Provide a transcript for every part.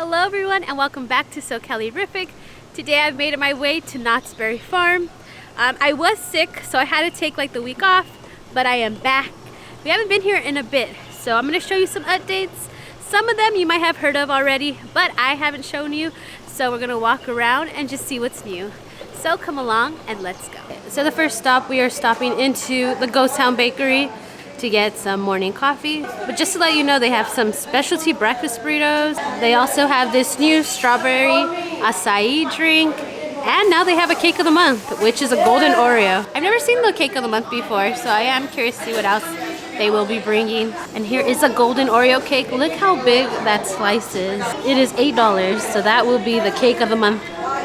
Hello everyone and welcome back to XCELERATOR. Today I've made my way to Knott's Berry Farm. I was sick, so I had to take like the week off, but I am back. We haven't been here in a bit, so I'm going to show you some updates. Some of them you might have heard of already, but I haven't shown you, so we're going to walk around and just see what's new. So come along and let's go. So the first stop, we are stopping into the Ghost Town Bakery to get some morning coffee. But just to let you know, they have some specialty breakfast burritos. They also have this new strawberry acai drink. And now they have a cake of the month, which is a golden Oreo. I've never seen the cake of the month before, so I am curious to see what else they will be bringing. And here is a golden Oreo cake. Look how big that slice is. It is $8, so that will be the cake of the month.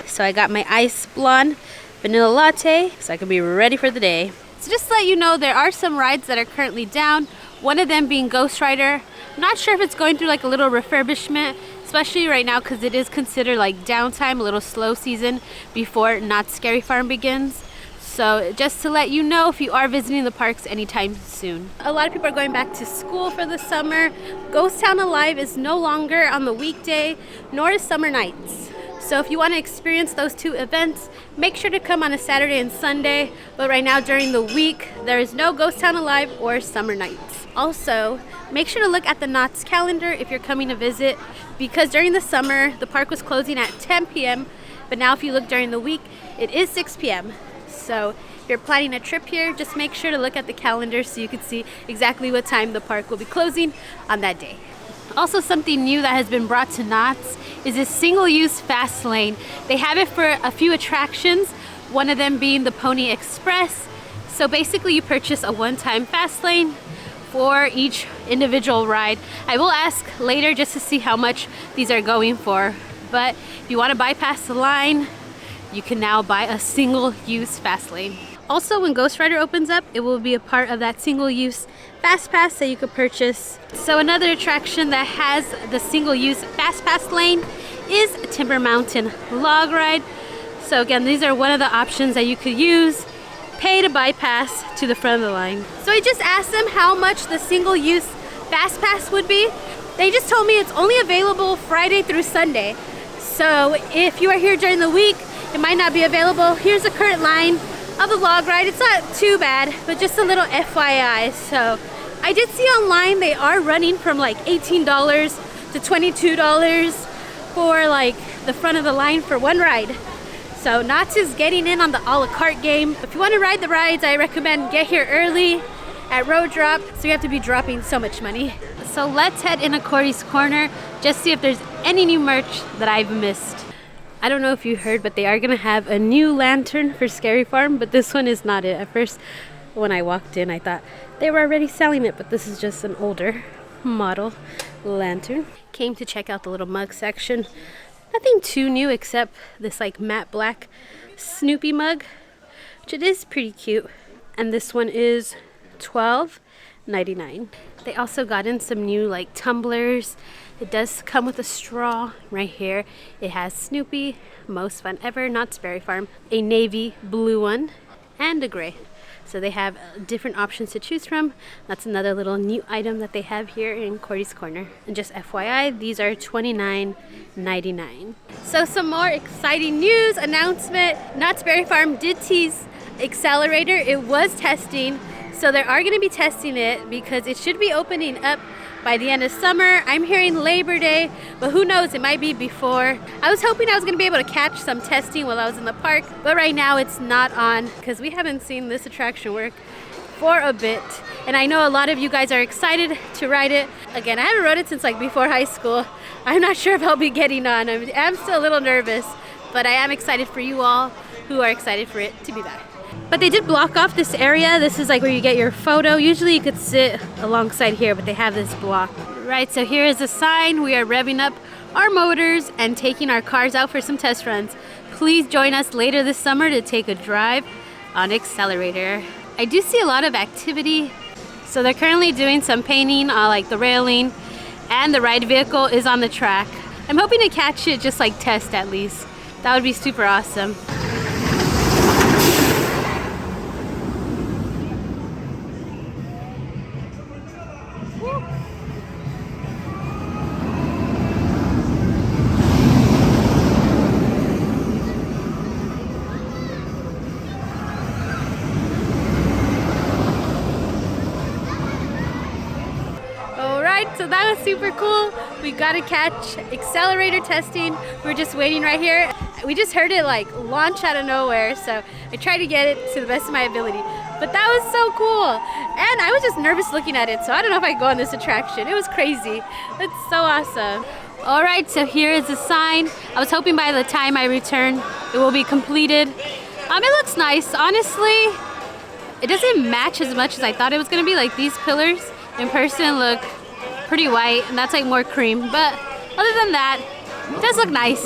So I got my iced blonde vanilla latte, so I can be ready for the day. So just to let you know, there are some rides that are currently down. One of them being Ghost Rider. I'm not sure if it's going through like a little refurbishment, especially right now because it is considered like downtime, a little slow season before Knott's Scary Farm begins. So just to let you know if you are visiting the parks anytime soon. A lot of people are going back to school for the summer. Ghost Town Alive is no longer on the weekday, nor is Summer Nights. So if you want to experience those two events, make sure to come on a Saturday and Sunday. But right now during the week, there is no Ghost Town Alive or Summer Nights. Also, make sure to look at the Knott's calendar if you're coming to visit, because during the summer, the park was closing at 10 p.m. But now if you look during the week, it is 6 p.m. So if you're planning a trip here, just make sure to look at the calendar so you can see exactly what time the park will be closing on that day. Also, something new that has been brought to Knott's is this single-use fast lane. They have it for a few attractions, one of them being the Pony Express. So basically you purchase a one-time fast lane for each individual ride. I will ask later just to see how much these are going for. But if you want to bypass the line, you can now buy a single-use fast lane. Also, when Ghost Rider opens up, it will be a part of that single-use Fast Pass that you could purchase. So another attraction that has the single-use Fast Pass lane is Timber Mountain Log Ride. So again, these are one of the options that you could use. Pay to bypass to the front of the line. So I just asked them how much the single-use Fast Pass would be. They just told me it's only available Friday through Sunday. So if you are here during the week, it might not be available. Here's the current line of the log ride. It's not too bad, but just a little FYI. So I did see online they are running from like $18 to $22 for like the front of the line for one ride. So Knott's is getting in on the a la carte game. If you want to ride the rides, I recommend get here early at road drop, so you have to be dropping so much money. So let's head into Corey's Corner, just see if there's any new merch that I've missed. I don't know if you heard, but they are gonna have a new lantern for Scary Farm, but this one is not it. At first, when I walked in, I thought they were already selling it, but this is just an older model lantern. Came to check out the little mug section. Nothing too new except this like matte black Snoopy mug, which it is pretty cute. And this one is $12.99. They also got in some new like tumblers. It does come with a straw right here. It has Snoopy, Most Fun Ever, Knott's Berry Farm, a navy blue one, and a gray. So they have different options to choose from. That's another little new item that they have here in Corey's Corner. And just FYI, these are $29.99. So some more exciting news announcement. Knott's Berry Farm did tease XCELERATOR. It was testing. So they are going to be testing it because it should be opening up by the end of summer. I'm hearing Labor Day, but who knows, it might be before. I was hoping I was going to be able to catch some testing while I was in the park, but right now it's not on because we haven't seen this attraction work for a bit. And I know a lot of you guys are excited to ride it. Again, I haven't rode it since like before high school. I'm not sure if I'll be getting on. I'm still a little nervous, but I am excited for you all who are excited for it to be back. But they did block off this area. This is like where you get your photo. Usually you could sit alongside here, but they have this block. Right, so here is a sign. We are revving up our motors and taking our cars out for some test runs. Please join us later this summer to take a drive on XCELERATOR. I do see a lot of activity. So they're currently doing some painting on like the railing, and the ride vehicle is on the track. I'm hoping to catch it, just like test at least. That would be super awesome. super cool. We got to catch accelerator testing. We're just waiting right here. We just heard it like launch out of nowhere, so I tried to get it to the best of my ability. But that was so cool. And I was just nervous looking at it, so I don't know if I can go on this attraction. It was crazy. It's so awesome. All right, so here is the sign. I was hoping by the time I return, it will be completed. It looks nice. Honestly, it doesn't match as much as I thought it was gonna be. Like these pillars in person look pretty white, and that's like more cream. But other than that, it does look nice.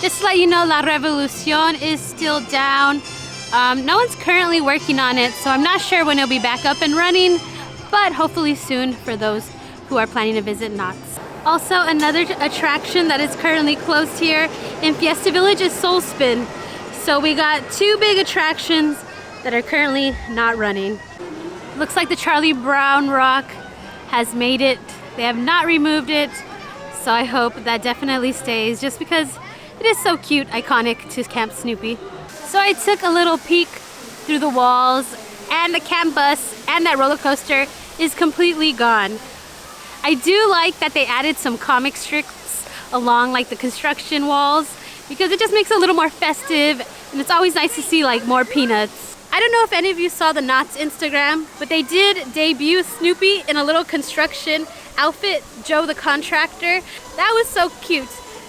Just to let you know, La Revolucion is still down. No one's currently working on it, so I'm not sure when it'll be back up and running, but hopefully soon for those who are planning to visit Knott's. Also, another attraction that is currently closed here in Fiesta Village is Soul Spin. So we got two big attractions that are currently not running. Looks like the Charlie Brown rock has made it. They have not removed it, so I hope that definitely stays just because it is so cute, iconic to Camp Snoopy. So I took a little peek through the walls, and the camp bus and that roller coaster is completely gone. I do like that they added some comic strips along like the construction walls because it just makes it a little more festive, and it's always nice to see like more peanuts. I don't know if any of you saw the Knott's Instagram, but they did debut Snoopy in a little construction outfit, Joe the Contractor. That was so cute.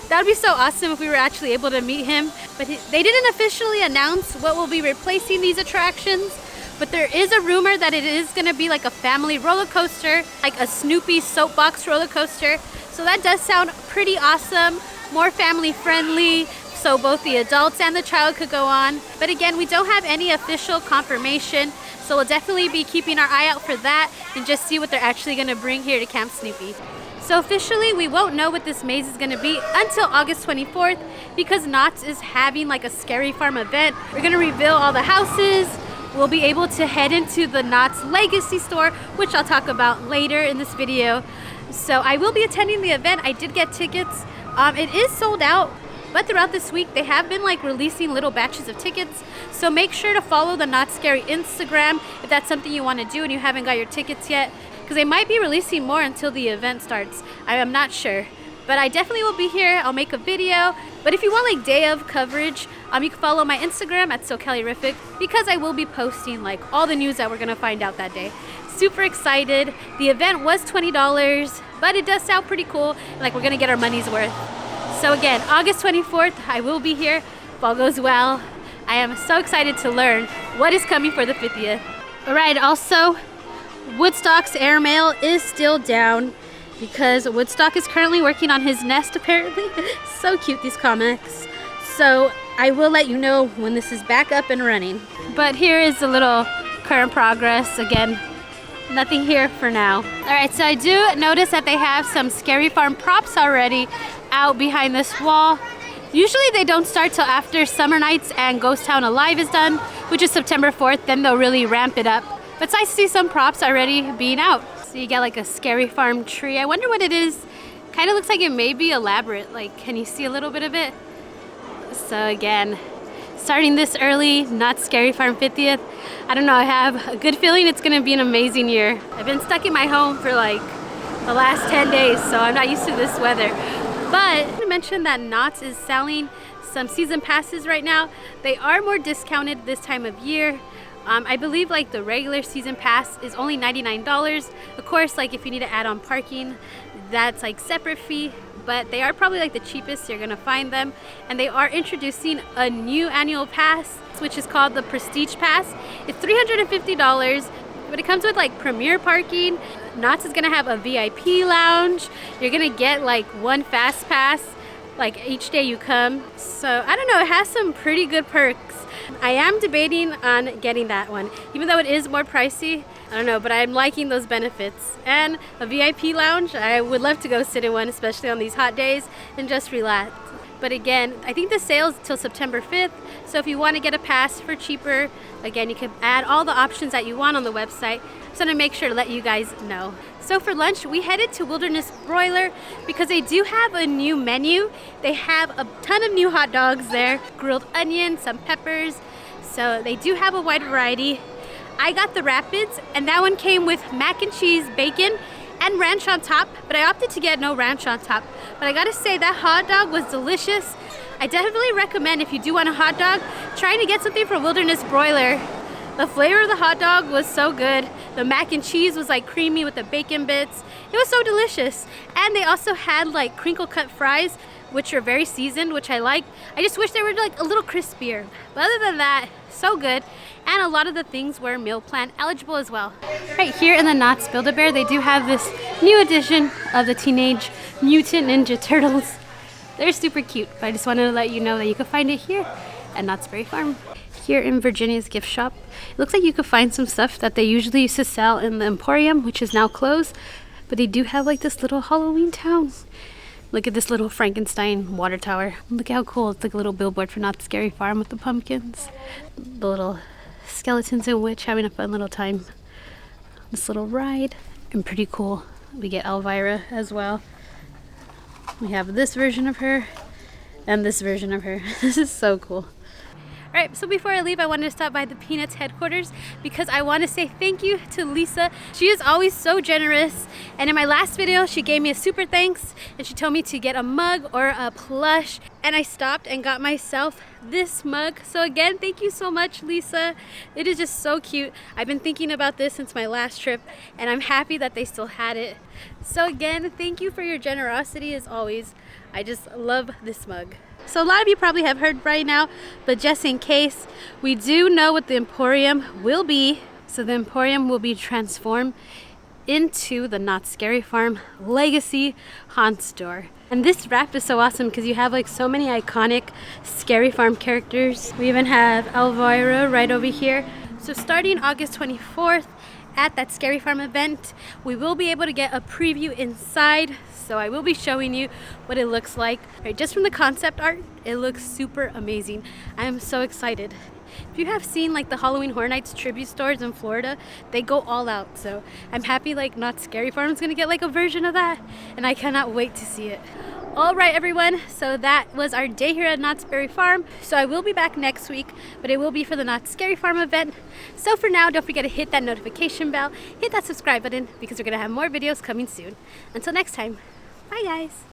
That would be so awesome if we were actually able to meet him. But they didn't officially announce what will be replacing these attractions, but there is a rumor that it is going to be like a family roller coaster, like a Snoopy soapbox roller coaster. So that does sound pretty awesome, more family friendly, so both the adults and the child could go on. But again, we don't have any official confirmation, so we'll definitely be keeping our eye out for that and just see what they're actually going to bring here to Camp Snoopy. So officially, we won't know what this maze is going to be until August 24th because Knott's is having like a Scary Farm event. We're going to reveal all the houses. We'll be able to head into the Knott's Legacy store, which I'll talk about later in this video. So I will be attending the event. I did get tickets. It is sold out, but throughout this week, they have been like releasing little batches of tickets. So make sure to follow the Not Scary Instagram if that's something you want to do and you haven't got your tickets yet, because they might be releasing more until the event starts. I am not sure, but I definitely will be here. I'll make a video. But if you want like day of coverage, you can follow my Instagram at SoCaliRific because I will be posting like all the news that we're gonna find out that day. Super excited. The event was $20, but it does sound pretty cool. Like we're gonna get our money's worth. So again, August 24th, I will be here if all goes well. I am so excited to learn what is coming for the 50th. All right, also, Woodstock's airmail is still down because Woodstock is currently working on his nest apparently. So cute, these comics. So I will let you know when this is back up and running. But here is a little current progress. Again, nothing here for now. All right, so I do notice that they have some Scary Farm props already out behind this wall. Usually they don't start till after Summer Nights and Ghost Town Alive is done, which is September 4th. Then they'll really ramp it up. But it's nice to see some props already being out. So you get like a Scary Farm tree. I wonder what it is. Kind of looks like it may be elaborate. Like, can you see a little bit of it? So again, starting this early, Not Scary Farm 50th. I don't know, I have a good feeling it's gonna be an amazing year. I've been stuck in my home for like the last 10 days, so I'm not used to this weather. But I mentioned that Knott's is selling some season passes right now. They are more discounted this time of year. I believe like the regular season pass is only $99. Of course, like if you need to add on parking, that's like separate fee, but they are probably like the cheapest you're gonna find them. And they are introducing a new annual pass, which is called the Prestige Pass. It's $350, but it comes with like premier parking. Knott's is gonna have a VIP lounge. You're gonna get like one fast pass like each day you come. So I don't know, it has some pretty good perks. I am debating on getting that one, even though it is more pricey. I don't know, but I'm liking those benefits. And a VIP lounge, I would love to go sit in one, especially on these hot days, and just relax. But again, I think the sale is till September 5th. So if you want to get a pass for cheaper, again, you can add all the options that you want on the website. So to make sure to let you guys know. So for lunch, we headed to Wilderness Broiler because they do have a new menu. They have a ton of new hot dogs there, grilled onions, some peppers. So they do have a wide variety. I got the Rapids, and that one came with mac and cheese, bacon, and ranch on top, but I opted to get no ranch on top. But I gotta say, that hot dog was delicious. I definitely recommend, if you do want a hot dog, trying to get something from Wilderness Broiler. The flavor of the hot dog was so good. The mac and cheese was like creamy with the bacon bits. It was so delicious. And they also had like crinkle cut fries, which are very seasoned, which I liked. I just wish they were like a little crispier. But other than that, so good. And a lot of the things were meal plan eligible as well. Right here in the Knott's Build-A-Bear, they do have this new edition of the Teenage Mutant Ninja Turtles. They're super cute, but I just wanted to let you know that you can find it here at Knott's Berry Farm. Here in Virginia's gift shop, it looks like you could find some stuff that they usually used to sell in the Emporium, which is now closed. But they do have like this little Halloween town. Look at this little Frankenstein water tower. Look how cool. It's like a little billboard for Knott's Scary Farm with the pumpkins. The little skeletons and witch having a fun little time. This little ride. And pretty cool. We get Elvira as well. We have this version of her and this version of her. This is so cool. Alright, so before I leave, I wanted to stop by the Peanuts headquarters because I want to say thank you to Lisa. She is always so generous, and in my last video she gave me a super thanks and she told me to get a mug or a plush, and I stopped and got myself this mug. So again, thank you so much, Lisa. It is just so cute. I've been thinking about this since my last trip and I'm happy that they still had it. So again, thank you for your generosity as always. I just love this mug. So a lot of you probably have heard right now, but just in case, we do know what the Emporium will be. So the Emporium will be transformed into the Knott's Scary Farm Legacy Haunt Store. And this wrap is so awesome because you have like so many iconic Scary Farm characters. We even have Elvira right over here. So starting August 24th at that Scary Farm event, we will be able to get a preview inside. So I will be showing you what it looks like. Right, just from the concept art, it looks super amazing. I am so excited. If you have seen like the Halloween Horror Nights tribute stores in Florida, they go all out. So I'm happy like Knott's Scary Farm is gonna get like a version of that, and I cannot wait to see it. All right, everyone, so that was our day here at Knott's Berry Farm. So I will be back next week, but it will be for the Knott's Scary Farm event. So for now, don't forget to hit that notification bell, hit that subscribe button, because we're gonna have more videos coming soon. Until next time, bye guys.